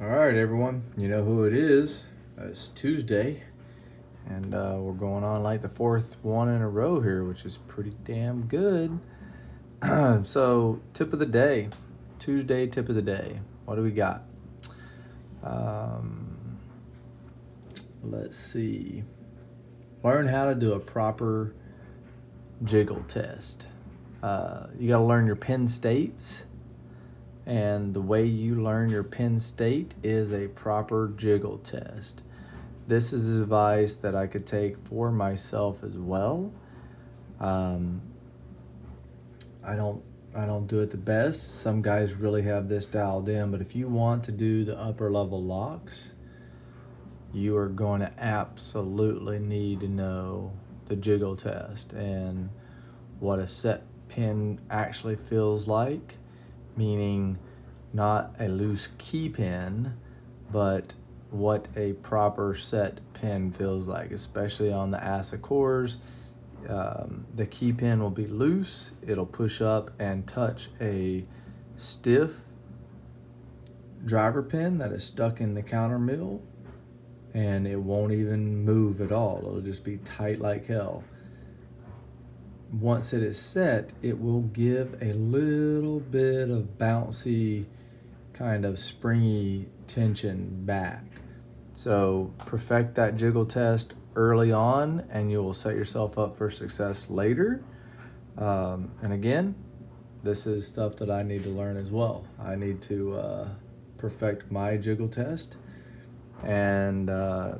All right, everyone. You know who it is. It's Tuesday, and we're going on like the fourth one in a row here, which is pretty damn good. So, tip of the day. Tuesday tip of the day. What do we got? Let's see. Learn how to do a proper jiggle test. You got to learn your pin states. And the way you learn your pin state is a proper jiggle test. This is advice that I could take for myself as well. I don't do it the best. Some guys really have this dialed in, but if you want to do the upper level locks, you are going to absolutely need to know the jiggle test and what a set pin actually feels like, meaning not a loose key pin, but what a proper set pin feels like, especially on the Asacors. The key pin will be loose. It'll push up and touch a stiff driver pin that is stuck in the counter mill, and it won't even move at all. It'll just be tight like hell. Once it is set, it will give a little bit of bouncy, kind of springy tension back. So perfect that jiggle test early on, and you will set yourself up for success later. And again, this is stuff that I need to learn as well. I need to perfect my jiggle test and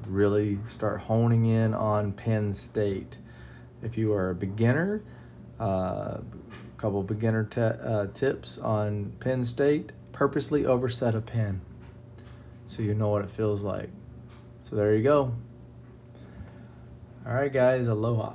really start honing in on pin state. If you are a beginner, a couple beginner tips on pin state. Purposely overset a pin so you know what it feels like. So there you go. All right, guys, aloha.